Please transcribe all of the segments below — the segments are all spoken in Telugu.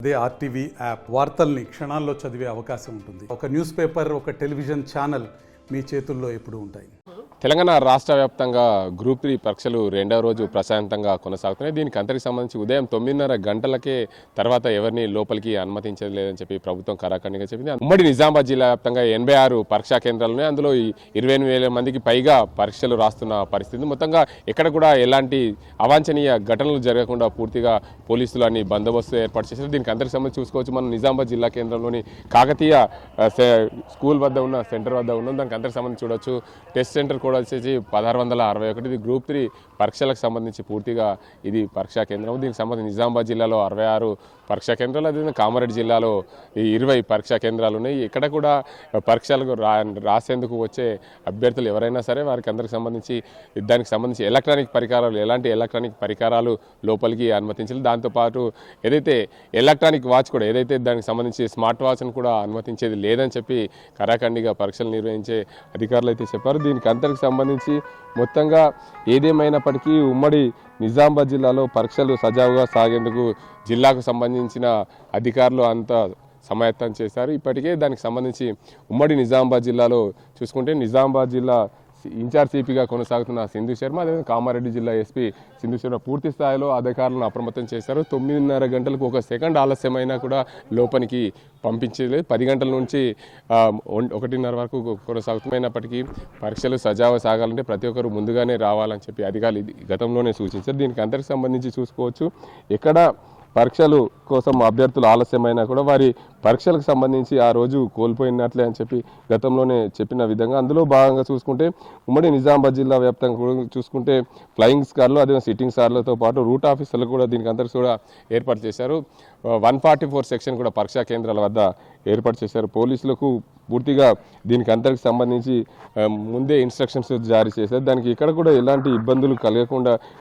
అదే ఆర్టీవీ యాప్ వార్తల్ని క్షణాల్లో చదివే అవకాశం ఉంటుంది. ఒక న్యూస్ పేపర్, ఒక టెలివిజన్ ఛానల్ మీ చేతుల్లో ఎప్పుడూ ఉంటాయి. తెలంగాణ రాష్ట్ర వ్యాప్తంగా గ్రూప్ 3 పరీక్షలు రెండవ రోజు ప్రశాంతంగా కొనసాగుతున్నాయి. దీనికి అంతరికి సంబంధించి ఉదయం 9:30 గంటలకే తర్వాత ఎవరిని లోపలికి అనుమతించడం లేదని చెప్పి ప్రభుత్వం కరాఖండిగా చెప్పింది. ఉమ్మడి నిజామాబాద్ జిల్లా వ్యాప్తంగా 86 పరీక్షా కేంద్రాలు ఉన్నాయి. అందులో 28,000 మందికి పైగా పరీక్షలు రాస్తున్న పరిస్థితి. మొత్తంగా ఎక్కడ కూడా ఎలాంటి అవాంఛనీయ ఘటనలు జరగకుండా పూర్తిగా పోలీసులు అన్ని బందోబస్తు ఏర్పాటు చేశారు. దీనికి అంతరికి సంబంధించి చూసుకోవచ్చు. మనం నిజామాబాద్ జిల్లా కేంద్రంలోని కాకతీయ స్కూల్ వద్ద ఉన్న సెంటర్ వద్ద ఉన్నాం. దానికి అంతరికి సంబంధించి చూడవచ్చు. టెస్ట్ సెంటర్ కూడా వచ్చేసి 1661. ఇది గ్రూప్ 3 పరీక్షలకు సంబంధించి పూర్తిగా ఇది పరీక్షా కేంద్రం. దీనికి సంబంధించి నిజామాబాద్ జిల్లాలో 66 పరీక్షా కేంద్రాలు, అదేవిధంగా కామారెడ్డి జిల్లాలో 20 పరీక్షా కేంద్రాలు ఉన్నాయి. ఇక్కడ కూడా పరీక్షలకు రాసేందుకు వచ్చే అభ్యర్థులు ఎవరైనా సరే వారికి అందరికి సంబంధించి దానికి సంబంధించి ఎలక్ట్రానిక్ పరికరాలు, ఎలాంటి ఎలక్ట్రానిక్ పరికరాలు లోపలికి అనుమతించాలి. దాంతోపాటు ఏదైతే ఎలక్ట్రానిక్ వాచ్ కూడా ఏదైతే దానికి సంబంధించి స్మార్ట్ వాచ్ను కూడా అనుమతించేది లేదని చెప్పి కరాఖండిగా పరీక్షలు నిర్వహించే అధికారులు అయితే చెప్పారు. దీనికి అందరికి సంబంధించి మొత్తంగా ఏదేమైనప్పటికీ ఉమ్మడి నిజామాబాద్ జిల్లాలో పరీక్షలు సజావుగా సాగేందుకు జిల్లాకు సంబంధించిన అధికారులు అంతా సమాయత్తం చేశారు. ఇప్పటికే దానికి సంబంధించి ఉమ్మడి నిజామాబాద్ జిల్లాలో చూసుకుంటే నిజామాబాద్ జిల్లా ఇన్ఛార్జ్ సిపిగా కొనసాగుతున్న సింధు శర్మ, అదేవిధంగా కామారెడ్డి జిల్లా ఎస్పీ సింధు శర్మ పూర్తి స్థాయిలో అధికారులను అప్రమత్తం చేశారు. 9:30 గంటలకు 1 సెకండ్ ఆలస్యమైనా కూడా లోపలికి పంపించలేదు. 10 గంటల నుంచి 1:30 వరకు కొనసాగుతున్నప్పటికీ పరీక్షలు సజావుగా సాగాలంటే ప్రతి ఒక్కరు ముందుగానే రావాలని చెప్పి అధికారులు గతంలోనే సూచించారు. దీనికి అందరికి సంబంధించి చూసుకోవచ్చు. ఎక్కడ పరీక్షలు కోసం అభ్యర్థులు ఆలస్యమైనా కూడా వారి పరీక్షలకు సంబంధించి ఆ రోజు కోల్పోయినట్లే అని చెప్పి గతంలోనే చెప్పిన విధంగా అందులో భాగంగా చూసుకుంటే ఉమ్మడి నిజామాబాద్ జిల్లా వ్యాప్తంగా చూసుకుంటే ఫ్లయింగ్ స్కార్లు, అదే సిట్టింగ్ స్కార్లతో పాటు రూట్ ఆఫీసర్లు కూడా దీనికి అందరికీ కూడా ఏర్పాటు చేశారు. 144 సెక్షన్ కూడా పరీక్షా కేంద్రాల వద్ద ఏర్పాటు చేశారు. పోలీసులకు పూర్తిగా దీనికి అందరికి సంబంధించి ముందే ఇన్స్ట్రక్షన్స్ జారీ చేశారు. దానికి ఇక్కడ కూడా ఎలాంటి ఇబ్బందులు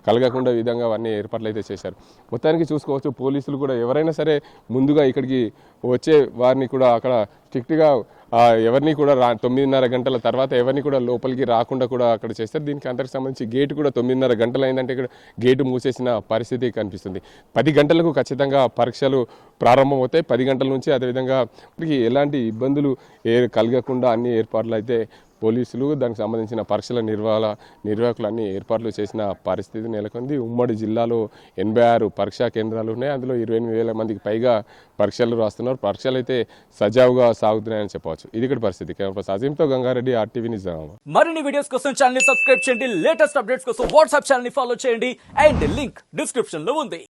కలగకుండా విధంగా అవన్నీ ఏర్పాట్లు అయితే చేశారు. మొత్తానికి చూసుకోవచ్చు. పోలీసులు కూడా ఎవరైనా సరే ముందుగా ఇక్కడికి వచ్చే వారిని కూడా అక్కడ స్ట్రిక్ట్గా ఎవరిని కూడా 9:30 గంటల తర్వాత ఎవరిని కూడా లోపలికి రాకుండా కూడా అక్కడ చేస్తారు. దీనికి అందరికి సంబంధించి గేటు కూడా 9:30 గంటలు అయిందంటే ఇక్కడ గేటు మూసేసిన పరిస్థితి కనిపిస్తుంది. 10 గంటలకు ఖచ్చితంగా పరీక్షలు ప్రారంభమవుతాయి. 10 గంటల నుంచి అదేవిధంగా ఎలాంటి ఇబ్బందులు కలగకుండా అన్ని ఏర్పాట్లు అయితే పోలీసులు దానికి సంబంధించిన పరీక్షల నిర్వాహకులు అన్ని ఏర్పాట్లు చేసిన పరిస్థితి నెలకొంది. ఉమ్మడి జిల్లాలో 86 పరీక్షా కేంద్రాలు ఉన్నాయి. అందులో 28,000 మందికి పైగా పరీక్షలు రాస్తున్నారు. పరీక్షలు అయితే సజావుగా సాగుతున్నాయని చెప్పవచ్చు. ఇది ఇక్కడ పరిస్థితి. అజీంతో గంగారెడ్డి, ఆర్టీవీ నిజామాబాద్. మరిన్ని వీడియోస్ కోసం ఛానల్ ని సబ్స్క్రైబ్ చేయండి. లేటెస్ట్ అప్డేట్స్ కోసం వాట్సాప్ ఛానల్ ని ఫాలో చేయండి. అండ్ లింక్ డిస్క్రిప్షన్ లో ఉంది.